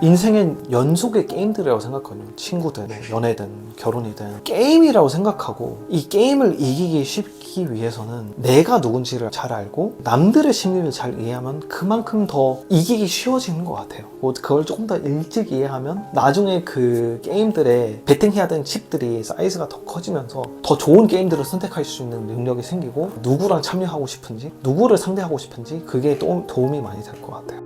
인생은 연속의 게임들이라고 생각하거든요. 친구든 연애든 결혼이든 게임이라고 생각하고, 이 게임을 이기기 쉽기 위해서는 내가 누군지를 잘 알고 남들의 심리를 잘 이해하면 그만큼 더 이기기 쉬워지는 것 같아요. 그걸 조금 더 일찍 이해하면 나중에 그 게임들에 베팅해야 되는 칩들이 사이즈가 더 커지면서 더 좋은 게임들을 선택할 수 있는 능력이 생기고, 누구랑 참여하고 싶은지, 누구를 상대하고 싶은지, 그게 도움이 많이 될 것 같아요.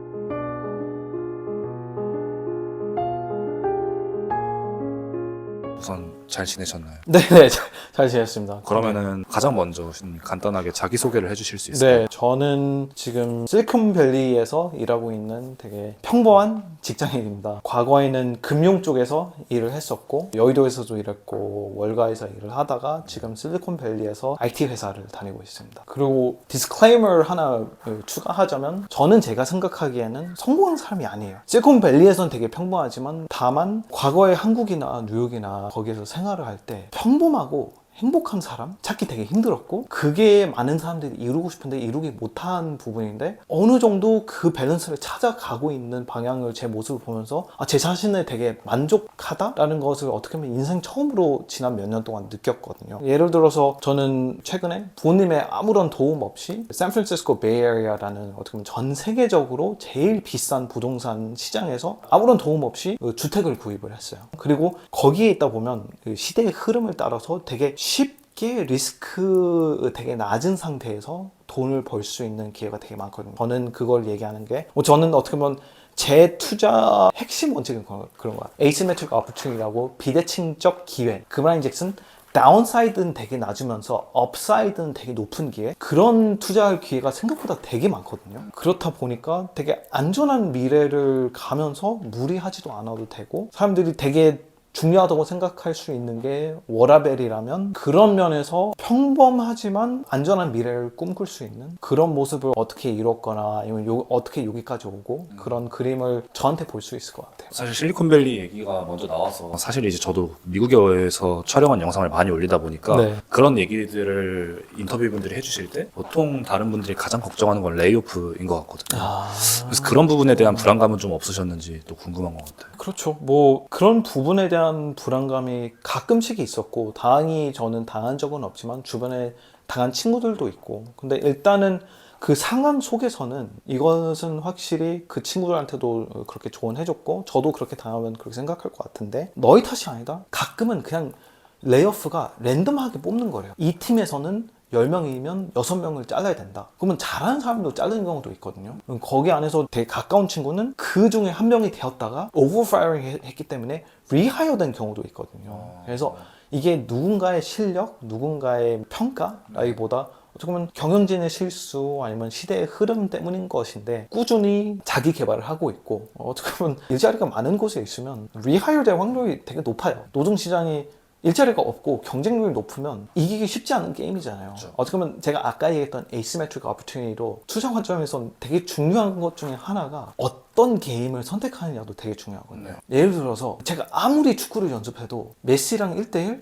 우선 잘 지내셨나요? 네네, 잘 지냈습니다. 그러면은 가장 먼저 간단하게 자기소개를 해주실 수 있을까요? 네, 저는 지금 실리콘밸리에서 일하고 있는 되게 평범한 직장인입니다. 과거에는 금융 쪽에서 일을 했었고, 여의도에서도 일했고, 월가에서 일을 하다가 지금 실리콘밸리에서 IT 회사를 다니고 있습니다. 그리고 디스클레이머를 하나 추가하자면, 저는 제가 생각하기에는 성공한 사람이 아니에요. 실리콘밸리에서는 되게 평범하지만, 다만 과거에 한국이나 뉴욕이나 거기에서 생활을 할 때 평범하고 행복한 사람 찾기 되게 힘들었고, 그게 많은 사람들이 이루고 싶은데 이루기 못한 부분인데, 어느 정도 그 밸런스를 찾아가고 있는 방향을, 제 모습을 보면서 제 자신에 되게 만족하다라는 것을 어떻게 보면 인생 처음으로 지난 몇 년 동안 느꼈거든요. 예를 들어서 저는 최근에 부모님의 아무런 도움 없이 샌프란시스코 베이에리아라는 어떻게 보면 전 세계적으로 제일 비싼 부동산 시장에서 아무런 도움 없이 주택을 구입을 했어요. 그리고 거기에 있다 보면 그 시대의 흐름을 따라서 되게 쉽게 리스크 되게 낮은 상태에서 돈을 벌 수 있는 기회가 되게 많거든요. 저는 그걸 얘기하는 게, 저는 어떻게 보면 제 투자 핵심 원칙은 그런 거야. Asymmetric Opportunity라고, 비대칭적 기회. 그 말인즉슨 다운사이드는 되게 낮으면서 업사이드는 되게 높은 기회, 그런 투자할 기회가 생각보다 되게 많거든요. 그렇다 보니까 되게 안전한 미래를 가면서 무리하지도 않아도 되고, 사람들이 되게 중요하다고 생각할 수 있는 게 워라벨이라면, 그런 면에서 평범하지만 안전한 미래를 꿈꿀 수 있는 그런 모습을 어떻게 이뤘거나, 아니면 어떻게 여기까지 오고, 그런 그림을 저한테 볼 수 있을 것 같아요. 사실 실리콘밸리 얘기가 먼저 나와서, 사실 이제 저도 미국에서 촬영한 영상을 많이 올리다 보니까 네. 그런 얘기들을 인터뷰분들이 해주실 때 보통 다른 분들이 가장 걱정하는 건 레이오프인 것 같거든요. 그래서 그런 부분에 대한 불안감은 좀 없으셨는지 또 궁금한 것 같아요. 그렇죠. 그런 부분에 대한 불안감이 가끔씩 있었고, 다행히 저는 당한 적은 없지만 주변에 당한 친구들도 있고, 근데 일단은 그 상황 속에서는 이것은 확실히 그 친구들한테도 그렇게 조언해줬고, 저도 그렇게 당하면 그렇게 생각할 것 같은데, 너희 탓이 아니다. 가끔은 그냥 레이오프가 랜덤하게 뽑는 거래요. 이 팀에서는 10명이면 6명을 잘라야 된다. 그러면 잘하는 사람도 자르는 경우도 있거든요. 거기 안에서 되게 가까운 친구는 그 중에 한 명이 되었다가 오버파이어링 했기 때문에 리하이어 된 경우도 있거든요. 그래서 이게 누군가의 실력, 누군가의 평가라기보다 어떻게 보면 경영진의 실수, 아니면 시대의 흐름 때문인 것인데, 꾸준히 자기 개발을 하고 있고, 어떻게 보면 일자리가 많은 곳에 있으면 리하이어 될 확률이 되게 높아요. 노동시장이 일자리가 없고 경쟁률이 높으면 이기기 쉽지 않은 게임이잖아요. 그렇죠. 어떻게 보면 제가 아까 얘기했던 Asymmetric Opportunity로 투자 관점에서는 되게 중요한 것 중에 하나가 어떤 게임을 선택하느냐도 되게 중요하거든요. 예를 들어서 제가 아무리 축구를 연습해도 메시랑 1대1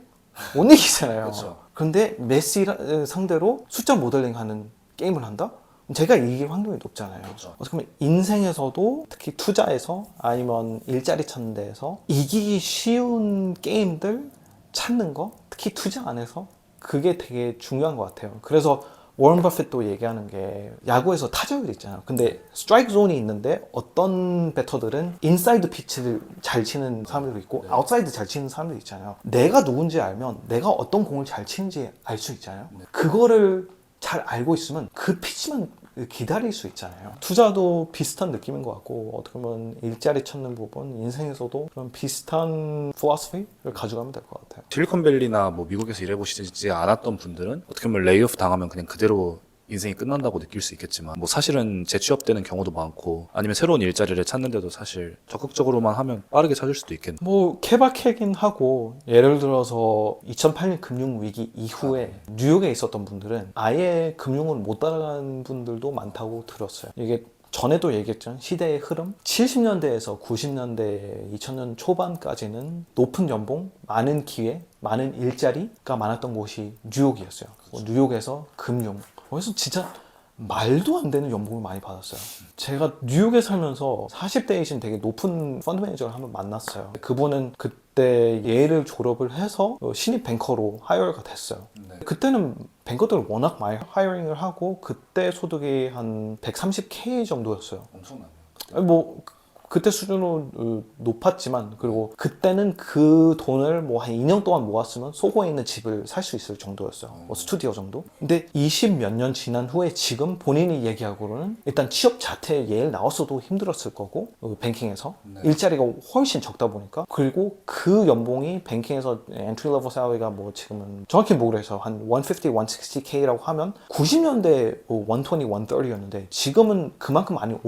못 이기잖아요. 그렇죠. 그런데 메시 상대로 숫자 모델링 하는 게임을 한다? 제가 이길 확률이 높잖아요. 그렇죠. 어떻게 보면 인생에서도, 특히 투자에서 아니면 일자리 찾는 데에서 이기기 쉬운 게임들 찾는 거, 특히 투자 안에서 그게 되게 중요한 것 같아요. 그래서 워런 버핏도 얘기하는 게, 야구에서 타자율 있잖아요. 근데 스트라이크 존이 있는데 어떤 배터들은 인사이드 피치를 잘 치는 사람들도 있고, 아웃사이드 잘 치는 사람들도 있잖아요. 내가 누군지 알면 내가 어떤 공을 잘 치는지 알 수 있잖아요. 그거를 잘 알고 있으면 그 피치만 기다릴 수 있잖아요. 투자도 비슷한 느낌인 것 같고, 어떻게 보면 일자리 찾는 부분, 인생에서도 그런 비슷한 필로소피를 가져가면 될 것 같아요. 실리콘밸리나 뭐 미국에서 일해보시지 않았던 분들은 어떻게 보면 레이오프 당하면 그냥 그대로 인생이 끝난다고 느낄 수 있겠지만, 뭐 사실은 재취업되는 경우도 많고, 아니면 새로운 일자리를 찾는데도 사실 적극적으로만 하면 빠르게 찾을 수도 있겠네요. 케바케긴 하고, 예를 들어서 2008년 금융위기 이후에 뉴욕에 있었던 분들은 아예 금융을 못 따라간 분들도 많다고 들었어요. 이게 전에도 얘기했지만 시대의 흐름, 70년대에서 90년대, 2000년 초반까지는 높은 연봉, 많은 기회, 많은 일자리가 많았던 곳이 뉴욕이었어요. 뉴욕에서 금융, 그래서 진짜 말도 안 되는 연봉을 많이 받았어요. 제가 뉴욕에 살면서 40대이신 되게 높은 펀드 매니저를 한번 만났어요. 그분은 그때 예를 졸업을 해서 신입 뱅커로 하이어가 됐어요. 네. 그때는 뱅커들을 워낙 많이 하이어링을 하고 그때 소득이 한 130K 정도였어요. 엄청나네요. 아니, 뭐 그때 수준으로 높았지만 그리고 그때는 그 돈을 뭐 한 2년 동안 모았으면 소호에 있는 집을 살 수 있을 정도였어요. 뭐 스튜디오 정도. 근데 20 몇 년 지난 후에 지금 본인이 얘기하고는 일단 취업 자체에 예일 나왔어도 힘들었을 거고 뱅킹에서 네. 일자리가 훨씬 적다 보니까 그리고 그 연봉이 뱅킹에서 엔트리 레벨 salary가 뭐 지금은 정확히 모르겠어요. 한 150, 160K라고 하면 90년대 120, 130였는데 지금은 그만큼 안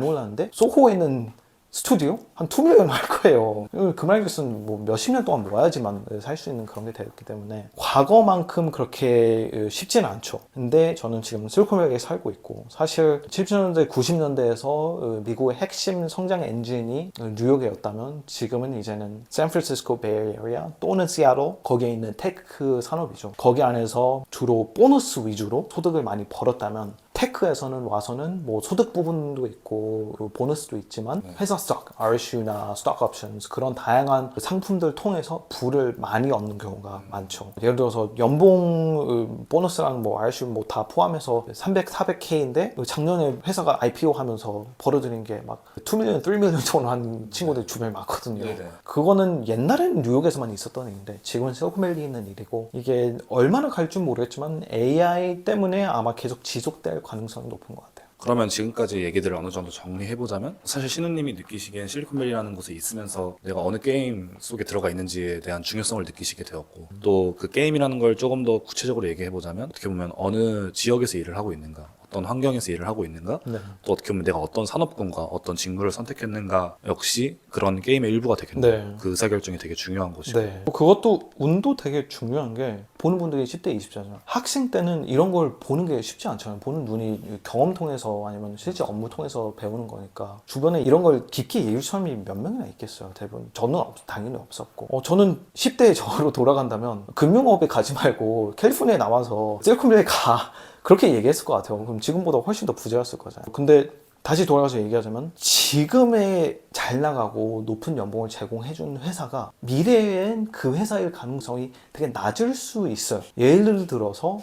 올랐는데 소호에 있는 스튜디오? 한 2밀리언 할 거예요. 그 말인즉슨 뭐 몇십 년 동안 모아야지만 살 수 있는 그런 게 되었기 때문에 과거만큼 그렇게 쉽지는 않죠. 근데 저는 지금 실리콘밸리에 살고 있고 사실 70년대, 90년대에서 미국의 핵심 성장 엔진이 뉴욕이었다면 지금은 이제는 샌프란시스코 베이에리아 또는 시애틀 거기에 있는 테크 산업이죠. 거기 안에서 주로 보너스 위주로 소득을 많이 벌었다면 테크에서는 와서는 뭐 소득 부분도 있고 보너스도 있지만 회사 스톡, RSU나 스톡 옵션스 그런 다양한 상품들 통해서 부를 많이 얻는 경우가 많죠. 예를 들어서 연봉 보너스랑 뭐 RSU 뭐 다 포함해서 300, 400K인데 작년에 회사가 IPO 하면서 벌어들인 게 막 2밀리언, 3밀리언 정도 한 친구들 주변에 많거든요. 네네. 그거는 옛날에는 뉴욕에서만 있었던 일인데 지금은 실리콘밸리에 있는 일이고 이게 얼마나 갈 줄 모르겠지만 AI 때문에 아마 계속 지속될 가능성이 높은 것 같아요. 그러면 지금까지 얘기들을 어느 정도 정리해보자면 사실 신우님이 느끼시기엔 실리콘밸리라는 곳에 있으면서 내가 어느 게임 속에 들어가 있는지에 대한 중요성을 느끼시게 되었고 또 그 게임이라는 걸 조금 더 구체적으로 얘기해보자면 어떻게 보면 어느 지역에서 일을 하고 있는가 어떤 환경에서 일을 하고 있는가 네. 또 어떻게 보면 내가 어떤 산업군과 어떤 직무를 선택했는가 역시 그런 게임의 일부가 되겠네요. 네. 그 의사결정이 되게 중요한 것이고 네. 그것도 운도 되게 중요한 게 보는 분들이 10대, 20대잖아요. 학생 때는 이런 걸 보는 게 쉽지 않잖아요. 보는 눈이 경험 통해서 아니면 실제 업무 통해서 배우는 거니까 주변에 이런 걸 깊게 읽을 사람이 몇 명이나 있겠어요. 대부분 저는 당연히 없었고 저는 10대의 저로 돌아간다면 금융업에 가지 말고 캘리포니아에 나와서 실리콘밸리 가 그렇게 얘기했을 것 같아요. 그럼 지금보다 훨씬 더 부자였을 거잖아요. 근데 다시 돌아가서 얘기하자면 지금의 잘 나가고 높은 연봉을 제공해주는 회사가 미래엔 그 회사일 가능성이 되게 낮을 수 있어요. 예를 들어서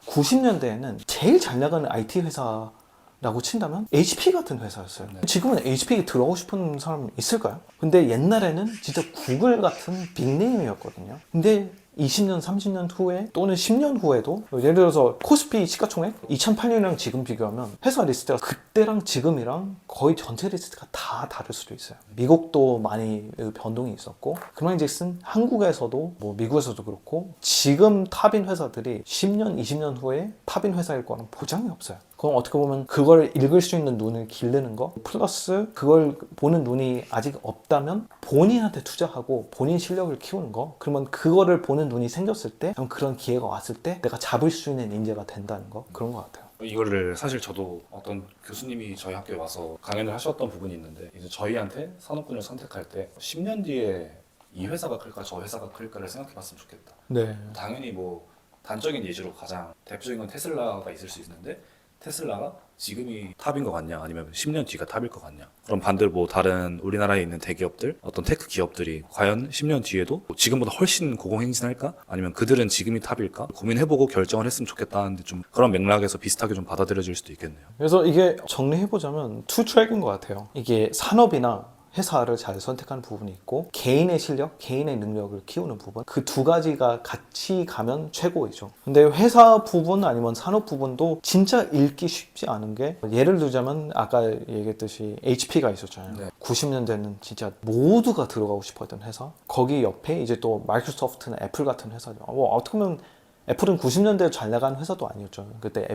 90년대에는 제일 잘 나가는 IT 회사라고 친다면 HP 같은 회사였어요. 네. 지금은 HP에 들어가고 싶은 사람 있을까요? 근데 옛날에는 진짜 구글 같은 빅네임이었거든요. 근데 20년, 30년 후에 또는 10년 후에도 예를 들어서 코스피 시가총액 2008년이랑 지금 비교하면 회사 리스트가 그때랑 지금이랑 거의 전체 리스트가 다 다를 수도 있어요. 미국도 많이 변동이 있었고 그 말인즉슨 한국에서도 뭐 미국에서도 그렇고 지금 탑인 회사들이 10년, 20년 후에 탑인 회사일 거는 보장이 없어요. 그럼 어떻게 보면 그걸 읽을 수 있는 눈을 기르는 거 플러스 그걸 보는 눈이 아직 없다면 본인한테 투자하고 본인 실력을 키우는 거 그러면 그거를 보는 눈이 생겼을 때 그런 기회가 왔을 때 내가 잡을 수 있는 인재가 된다는 거 그런 것 같아요. 이거를 사실 저도 어떤 교수님이 저희 학교에 와서 강연을 하셨던 부분이 있는데 이제 저희한테 산업군을 선택할 때 10년 뒤에 이 회사가 클까 저 회사가 클까를 생각해 봤으면 좋겠다. 네. 당연히 뭐 단적인 예시로 가장 대표적인 건 테슬라가 있을 수 있는데 테슬라가 지금이 탑인 것 같냐 아니면 10년 뒤가 탑일 것 같냐 그럼 반대로 뭐 다른 우리나라에 있는 대기업들 어떤 테크 기업들이 과연 10년 뒤에도 지금보다 훨씬 고공행진할까 아니면 그들은 지금이 탑일까 고민해보고 결정을 했으면 좋겠다는데 좀 그런 맥락에서 비슷하게 좀 받아들여질 수도 있겠네요. 그래서 이게 정리해보자면 투 트랙인 것 같아요. 이게 산업이나 회사를 잘 선택하는 부분이 있고 개인의 실력, 개인의 능력을 키우는 부분 그 두 가지가 같이 가면 최고이죠. 근데 회사 부분 아니면 산업 부분도 진짜 읽기 쉽지 않은 게 예를 들자면 아까 얘기했듯이 HP가 있었잖아요. 네. 90년대는 진짜 모두가 들어가고 싶었던 회사 거기 옆에 이제 또 마이크로소프트나 애플 같은 회사죠. 뭐 어떻게 보면 애플은 90년대에 잘 나간 회사도 아니었죠. 그때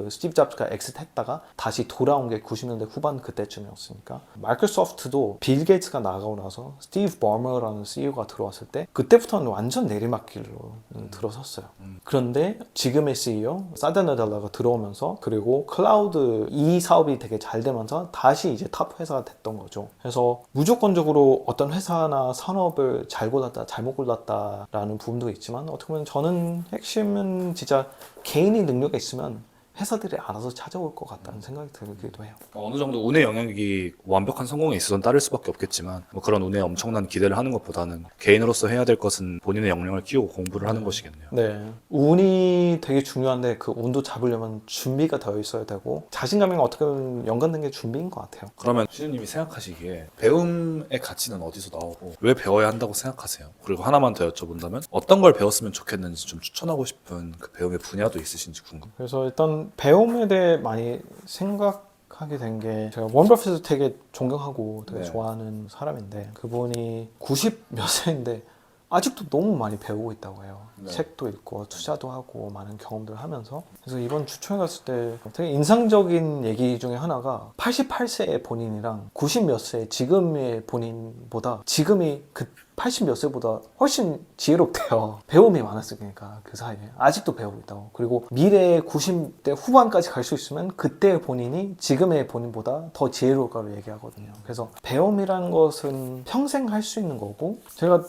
스티브 잡스가 엑스트했다가 다시 돌아온 게 90년대 후반 그때쯤이었으니까. 마이크로소프트도 빌 게이츠가 나가고 나서 스티브 버머라는 CEO가 들어왔을 때 그때부터는 완전 내리막길로 들어섰어요. 그런데 지금의 CEO 사드 나델라가 들어오면서 그리고 클라우드 이 사업이 되게 잘 되면서 다시 이제 탑 회사가 됐던 거죠. 그래서 무조건적으로 어떤 회사나 산업을 잘 골랐다 잘못 골랐다라는 부분도 있지만 어떻게 보면 저는 핵심은 진짜 개인이 능력이 있으면 회사들이 알아서 찾아올 것 같다는 생각이 들기도 해요. 어느 정도 운의 영역이 완벽한 성공에 있어서는 따를 수밖에 없겠지만 뭐 그런 운에 엄청난 기대를 하는 것보다는 개인으로서 해야 될 것은 본인의 역량을 키우고 공부를 하는 것이겠네요. 네, 운이 되게 중요한데 그 운도 잡으려면 준비가 되어 있어야 되고 자신감이랑 어떻게 보면 연관된 게 준비인 것 같아요. 그러면 시즈님이 생각하시기에 배움의 가치는 어디서 나오고 왜 배워야 한다고 생각하세요? 그리고 하나만 더 여쭤본다면 어떤 걸 배웠으면 좋겠는지 좀 추천하고 싶은 그 배움의 분야도 있으신지 궁금해요. 그래서 일단 배움에 대해 많이 생각하게 된 게 제가 워런 버핏을 되게 존경하고 되게 네. 좋아하는 사람인데 그분이 90 몇 세인데 아직도 너무 많이 배우고 있다고 해요. 네. 책도 읽고 투자도 하고 많은 경험들을 하면서 그래서 이번 주초에 갔을 때 되게 인상적인 얘기 중에 하나가 88세의 본인이랑 90 몇 세의 지금의 본인보다 지금이 그 80 몇 세보다 훨씬 지혜롭대요. 배움이 많았으니까 그 사이에 아직도 배우고 있다고. 그리고 미래의 90대 후반까지 갈 수 있으면 그때의 본인이 지금의 본인보다 더 지혜로울 거라고 얘기하거든요. 그래서 배움이라는 것은 평생 할 수 있는 거고 제가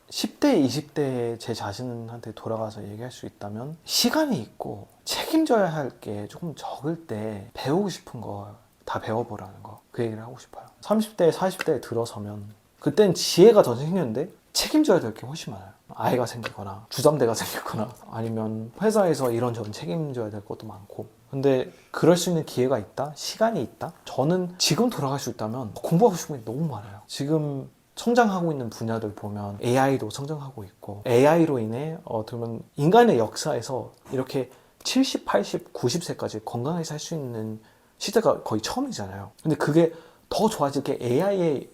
10대, 20대 제 자신한테 돌아가서 얘기할 수 있다면 시간이 있고 책임져야 할 게 조금 적을 때 배우고 싶은 거 다 배워보라는 거 그 얘기를 하고 싶어요. 30대, 40대에 들어서면 그땐 지혜가 더 생기는데 책임져야 될 게 훨씬 많아요. 아이가 생기거나 주담대가 생기거나 아니면 회사에서 이런저런 책임져야 될 것도 많고 근데 그럴 수 있는 기회가 있다? 시간이 있다? 저는 지금 돌아갈 수 있다면 공부하고 싶은 게 너무 많아요. 지금 성장하고 있는 분야들 보면 AI도 성장하고 있고 AI로 인해 어떻게 보면 인간의 역사에서 이렇게 70, 80, 90세까지 건강하게 살 수 있는 시대가 거의 처음이잖아요. 근데 그게 더 좋아질 게 AI의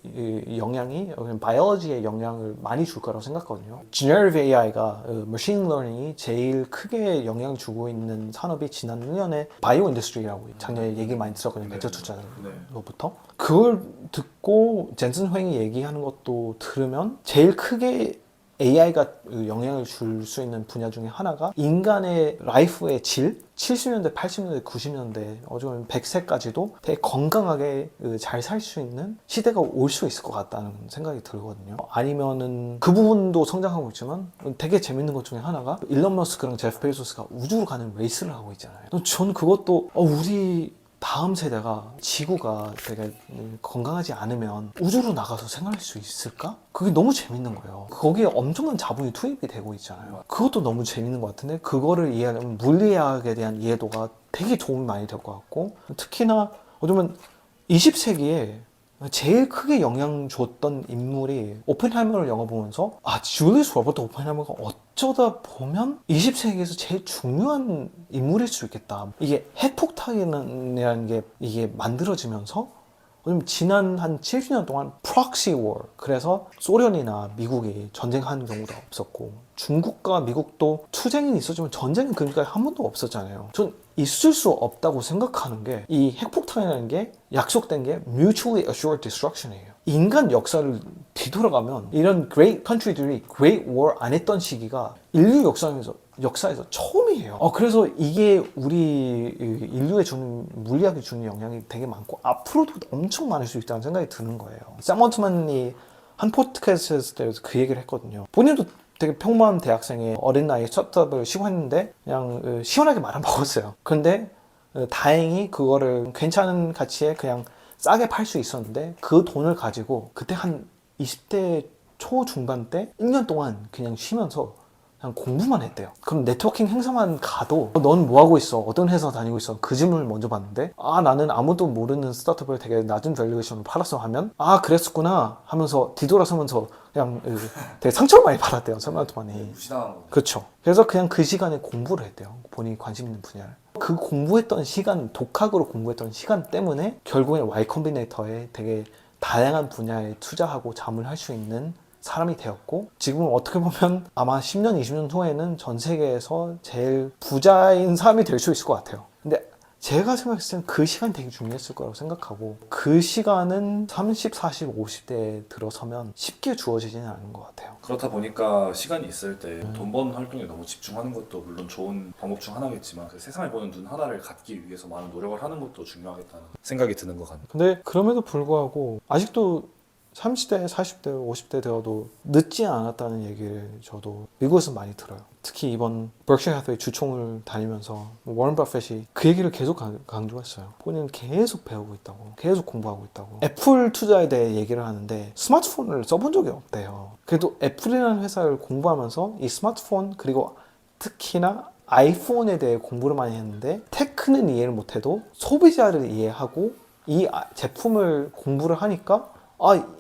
영향이 바이올로지의 영향을 많이 줄 거라고 생각하거든요. Generative AI가 머신 러닝이 제일 크게 영향을 주고 있는 산업이 지난 1년에 바이오 인더스트리라고 작년에 얘기를 많이 들었거든요. 벤처 투자로부터. 그걸 듣고 젠슨 횡이 얘기하는 것도 들으면 제일 크게 AI가 영향을 줄 수 있는 분야 중에 하나가 인간의 라이프의 질 70년대, 80년대, 90년대 어쩌면 100세까지도 되게 건강하게 잘 살 수 있는 시대가 올 수 있을 것 같다는 생각이 들거든요. 아니면은 그 부분도 성장하고 있지만 되게 재밌는 것 중에 하나가 일론 머스크랑 제프 베조스가 우주로 가는 레이스를 하고 있잖아요. 저는 그것도 우리 다음 세대가 지구가 되게 건강하지 않으면 우주로 나가서 생활할 수 있을까? 그게 너무 재밌는 거예요. 거기에 엄청난 자본이 투입이 되고 있잖아요. 그것도 너무 재밌는 것 같은데 그거를 이해하려면 물리학에 대한 이해도가 되게 도움이 많이 될 것 같고 특히나 어쩌면 20세기에 제일 크게 영향 줬던 인물이 오펜하이머를 영화 보면서 줄리우스 로버트 오펜하이머가 어쩌다 보면 20세기에서 제일 중요한 인물일 수 있겠다. 이게 핵폭탄이라는 게 이게 만들어지면서 지난 한 70년 동안 프록시 워 그래서 소련이나 미국이 전쟁하는 경우도 없었고 중국과 미국도 투쟁은 있었지만 전쟁은 그러니까 한 번도 없었잖아요. 전 있을 수 없다고 생각하는 게 이 핵폭탄이라는 게 약속된 게 mutually assured destruction이에요. 인간 역사를 뒤돌아가면 이런 great country들이 great war 안 했던 시기가 인류 역사에서 처음이에요. 그래서 이게 우리 인류에 주는 물리학이 주는 영향이 되게 많고 앞으로도 엄청 많을 수 있다는 생각이 드는 거예요. 샘 올트만이 한 팟캐스트에서 그 얘기를 했거든요. 본인도 되게 평범한 대학생의 어린 나이에 스타트업을 시작했는데 그냥 시원하게 말아먹었어요. 근데 다행히 그거를 괜찮은 가치에 그냥 싸게 팔 수 있었는데 그 돈을 가지고 그때 한 20대 초중반 때 1년 동안 그냥 쉬면서 그냥 공부만 했대요. 그럼 네트워킹 행사만 가도 넌 뭐하고 있어? 어떤 회사 다니고 있어? 그 질문을 먼저 받는데 나는 아무도 모르는 스타트업을 되게 낮은 밸류에이션으로 팔았어 하면 그랬었구나 하면서 뒤돌아서면서 그냥 되게 상처를 많이 받았대요. 설마트만이. 무시당한 거. 그렇죠. 그래서 그냥 그 시간에 공부를 했대요. 본인이 관심 있는 분야를. 그 공부했던 시간, 독학으로 공부했던 시간 때문에 결국에 Y 컴비네이터에 되게 다양한 분야에 투자하고 자문할 수 있는 사람이 되었고 지금은 어떻게 보면 아마 10년, 20년 후에는 전 세계에서 제일 부자인 사람이 될 수 있을 것 같아요. 근데 제가 생각했을 때는 그 시간이 되게 중요했을 거라고 생각하고 그 시간은 30, 40, 50대에 들어서면 쉽게 주어지지는 않은 것 같아요. 그렇다 보니까 시간이 있을 때 돈 버는 활동에 너무 집중하는 것도 물론 좋은 방법 중 하나겠지만 그 세상을 보는 눈 하나를 갖기 위해서 많은 노력을 하는 것도 중요하겠다는 생각이 드는 것 같네요. 근데 그럼에도 불구하고 아직도 30대, 40대, 50대 되어도 늦지 않았다는 얘기를 저도 미국에서 많이 들어요. 특히 이번 버크셔 해서웨이 주총을 다니면서 워런 버핏이 그 얘기를 계속 강조했어요. 본인은 계속 배우고 있다고, 계속 공부하고 있다고. 애플 투자에 대해 얘기를 하는데 스마트폰을 써본 적이 없대요. 그래도 애플이라는 회사를 공부하면서 이 스마트폰 그리고 특히나 아이폰에 대해 공부를 많이 했는데 테크는 이해를 못해도 소비자를 이해하고 이 제품을 공부를 하니까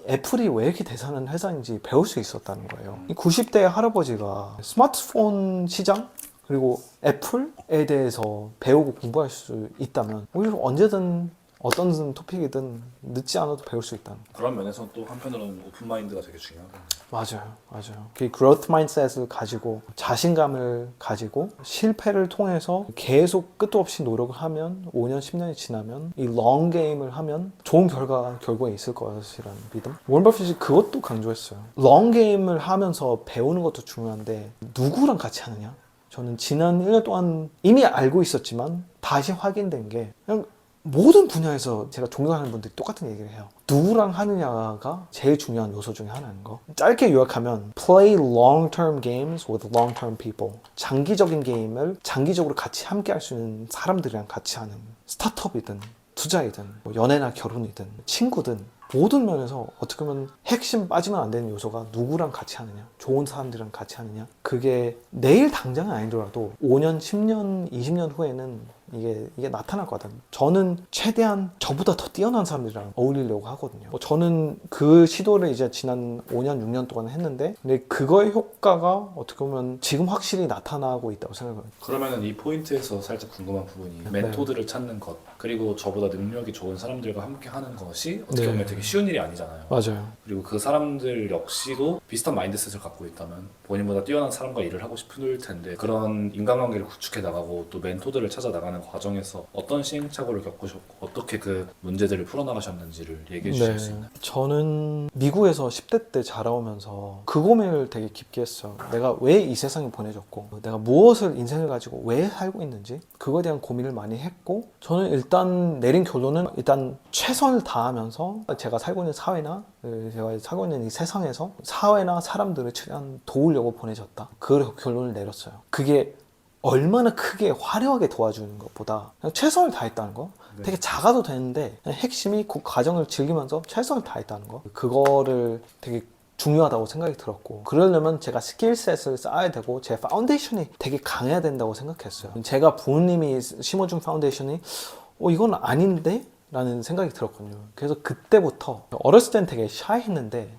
애플이 왜 이렇게 대단한 회사인지 배울 수 있었다는 거예요. 이 90대 할아버지가 스마트폰 시장 그리고 애플에 대해서 배우고 공부할 수 있다면 오히려 언제든 어떤 토픽이든 늦지 않아도 배울 수 있다는 거예요. 그런 면에서 또 한편으로는 오픈 마인드가 되게 중요하다. 맞아요. 그 growth mindset을 가지고 자신감을 가지고 실패를 통해서 계속 끝도 없이 노력을 하면 5년, 10년이 지나면 이 long game을 하면 좋은 결과가 결국에 있을 것이라는 믿음. 워런 버핏이 그것도 강조했어요. long game을 하면서 배우는 것도 중요한데 누구랑 같이 하느냐? 저는 지난 1년 동안 이미 알고 있었지만 다시 확인된 게 그냥 모든 분야에서 제가 존경하는 분들이 똑같은 얘기를 해요. 누구랑 하느냐가 제일 중요한 요소 중에 하나인 거. 짧게 요약하면 play long-term games with long-term people. 장기적인 게임을 장기적으로 같이 함께 할 수 있는 사람들이랑 같이 하는 스타트업이든 투자이든 뭐 연애나 결혼이든 친구든 모든 면에서 어떻게 보면 핵심 빠지면 안 되는 요소가 누구랑 같이 하느냐, 좋은 사람들이랑 같이 하느냐. 그게 내일 당장은 아니더라도 5년, 10년, 20년 후에는 이게 나타날 것 같아요. 저는 최대한 저보다 더 뛰어난 사람들이랑 어울리려고 하거든요. 저는 그 시도를 이제 지난 5년, 6년 동안 했는데 근데 그거의 효과가 어떻게 보면 지금 확실히 나타나고 있다고 생각해요. 그러면은 이 포인트에서 살짝 궁금한 부분이 멘토들을 찾는 것 그리고 저보다 능력이 좋은 사람들과 함께 하는 것이 어떻게 보면 되게 쉬운 일이 아니잖아요. 맞아요. 그리고 그 사람들 역시도 비슷한 마인드셋을 갖고 있다면 본인보다 뛰어난 사람과 일을 하고 싶을 텐데 그런 인간관계를 구축해 나가고 또 멘토들을 찾아 나가는 과정에서 어떤 시행착오를 겪으셨고 어떻게 그 문제들을 풀어나가셨는지를 얘기해 주실 수 있나요? 저는 미국에서 10대 때 자라오면서 그 고민을 되게 깊게 했어요. 내가 왜 이 세상에 보내졌고 내가 무엇을 인생을 가지고 왜 살고 있는지 그거에 대한 고민을 많이 했고 저는 일단 내린 결론은 일단 최선을 다하면서 제가 살고 있는 사회나 제가 살고 있는 이 세상에서 사회나 사람들을 최대한 도우려고 보내졌다. 그 결론을 내렸어요. 그게 얼마나 크게 화려하게 도와주는 것보다 그냥 최선을 다했다는 거. 되게 작아도 되는데 핵심이 그 과정을 즐기면서 최선을 다했다는 거. 그거를 되게 중요하다고 생각이 들었고 그러려면 제가 스킬셋을 쌓아야 되고 제 파운데이션이 되게 강해야 된다고 생각했어요. 제가 부모님이 심어준 파운데이션이 이건 아닌데? 라는 생각이 들었거든요. 그래서 그때부터 어렸을 땐 되게 샤이했는데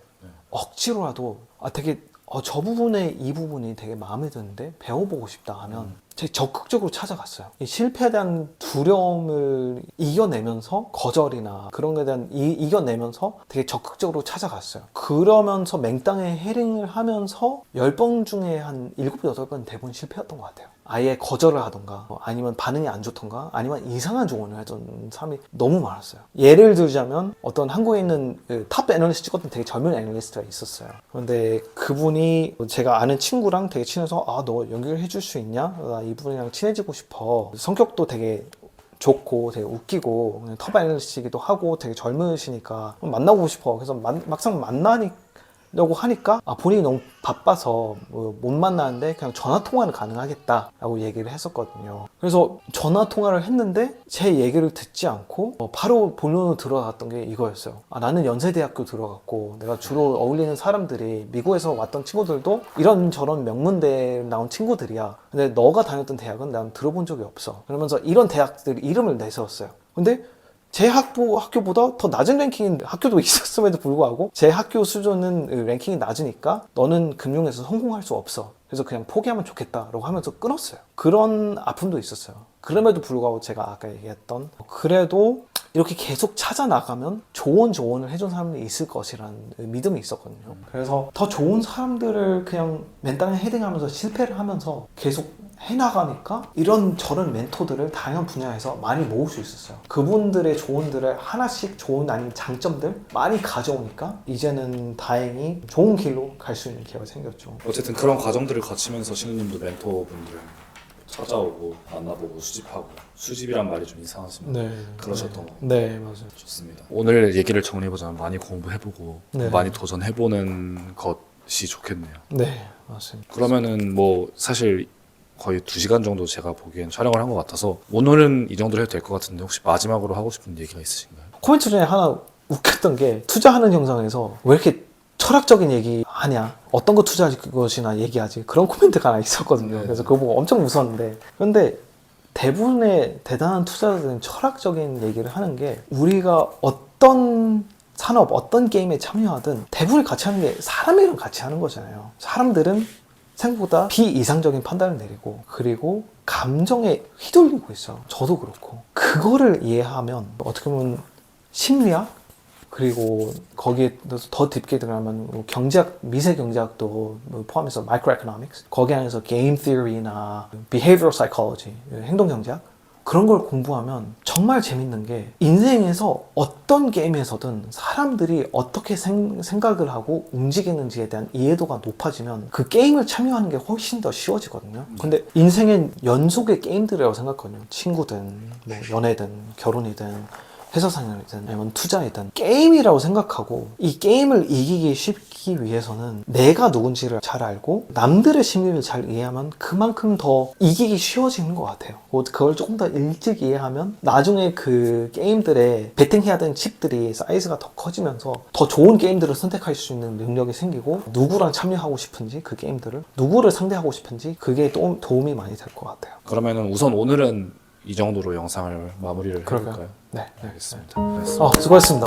억지로라도 되게 저 부분에 이 부분이 되게 마음에 드는데 배워보고 싶다 하면 되게 적극적으로 찾아갔어요. 이 실패에 대한 두려움을 이겨내면서 거절이나 그런 거에 대한 이겨내면서 되게 적극적으로 찾아갔어요. 그러면서 맹땅에 헤링을 하면서 10번 중에 한 7, 8번 대부분 실패였던 것 같아요. 아예 거절을 하던가 아니면 반응이 안 좋던가 아니면 이상한 조언을 해준 사람이 너무 많았어요. 예를 들자면 어떤 한국에 있는 탑 애널리스트 찍었던 되게 젊은 애널리스트가 있었어요. 그런데 그분이 제가 아는 친구랑 되게 친해서 너 연결해 줄 수 있냐? 나 이분이랑 친해지고 싶어. 성격도 되게 좋고 되게 웃기고 탑 애널리스트이기도 하고 되게 젊으시니까 만나고 싶어. 그래서 막상 만나려고 하니까 본인이 너무 바빠서 못 만나는데 그냥 전화 통화는 가능하겠다라고 얘기를 했었거든요. 그래서 전화 통화를 했는데 제 얘기를 듣지 않고 바로 본론으로 들어갔던 게 이거였어요. 나는 연세대학교 들어갔고 내가 주로 어울리는 사람들이 미국에서 왔던 친구들도 이런저런 명문대에 나온 친구들이야. 근데 너가 다녔던 대학은 난 들어본 적이 없어. 그러면서 이런 대학들 이름을 내세웠어요. 근데 제 학교보다 더 낮은 랭킹인 학교도 있었음에도 불구하고 제 학교 수준은 랭킹이 낮으니까 너는 금융에서 성공할 수 없어. 그래서 그냥 포기하면 좋겠다라고 하면서 끊었어요. 그런 아픔도 있었어요. 그럼에도 불구하고 제가 아까 얘기했던 그래도 이렇게 계속 찾아나가면 좋은 조언을 해준 사람이 있을 것이라는 믿음이 있었거든요. 그래서 더 좋은 사람들을 그냥 맨땅에 헤딩하면서 실패를 하면서 계속 해나가니까 이런저런 멘토들을 다양한 분야에서 많이 모을 수 있었어요. 그분들의 조언들을 하나씩 좋은 아니면 장점들 많이 가져오니까 이제는 다행히 좋은 길로 갈 수 있는 기회가 생겼죠. 어쨌든 그런 과정들을 거치면서 신우님도 멘토분들 찾아오고 만나보고 수집하고 수집이란 말이 좀 이상하지만 네. 그러셨던 거 네, 맞아요. 좋습니다. 오늘 얘기를 정리해보자면 많이 공부해보고 네. 많이 도전해보는 것이 좋겠네요. 네, 맞습니다. 그러면은 뭐 사실 거의 2시간 정도 제가 보기엔 촬영을 한 것 같아서 오늘은 이 정도로 해도 될 것 같은데 혹시 마지막으로 하고 싶은 얘기가 있으신가요? 코멘트 중에 하나 웃겼던 게 투자하는 영상에서 왜 이렇게 철학적인 얘기 하냐, 어떤 거 투자할 것이나 얘기하지, 그런 코멘트가 하나 있었거든요. 네. 그래서 그거 보고 엄청 웃었는데, 그런데 대부분의 대단한 투자자들은 철학적인 얘기를 하는 게, 우리가 어떤 산업, 어떤 게임에 참여하든 대부분 같이 하는 게 사람이랑 같이 하는 거잖아요. 사람들은 생각보다 비이상적인 판단을 내리고, 그리고 감정에 휘둘리고 있어요. 저도 그렇고. 그거를 이해하면 어떻게 보면 심리학, 그리고 거기에 더 딥게 들어가면 뭐 경제학, 미세 경제학도 뭐 포함해서 마이크로 에코노믹스, 거기 안에서 게임 티어리나 비헤이비어럴 사이콜로지, 행동 경제학, 그런 걸 공부하면 정말 재밌는 게, 인생에서 어떤 게임에서든 사람들이 어떻게 생각을 하고 움직이는지에 대한 이해도가 높아지면 그 게임을 참여하는 게 훨씬 더 쉬워지거든요. 근데 인생엔 연속의 게임들이라고 생각하거든요. 친구든 뭐 연애든 결혼이든 회사 생활이든 아니면 투자이든 게임이라고 생각하고, 이 게임을 이기기 쉽기 위해서는 내가 누군지를 잘 알고 남들의 심리를 잘 이해하면 그만큼 더 이기기 쉬워지는 것 같아요. 그걸 조금 더 일찍 이해하면 나중에 그 게임들에 베팅해야 되는 칩들이 사이즈가 더 커지면서 더 좋은 게임들을 선택할 수 있는 능력이 생기고, 누구랑 참여하고 싶은지, 그 게임들을 누구를 상대하고 싶은지, 그게 도움이 많이 될 것 같아요. 그러면은 우선 오늘은 이 정도로 영상을 마무리를 그럴까요? 해볼까요? 네, 알겠습니다. 수고하셨습니다.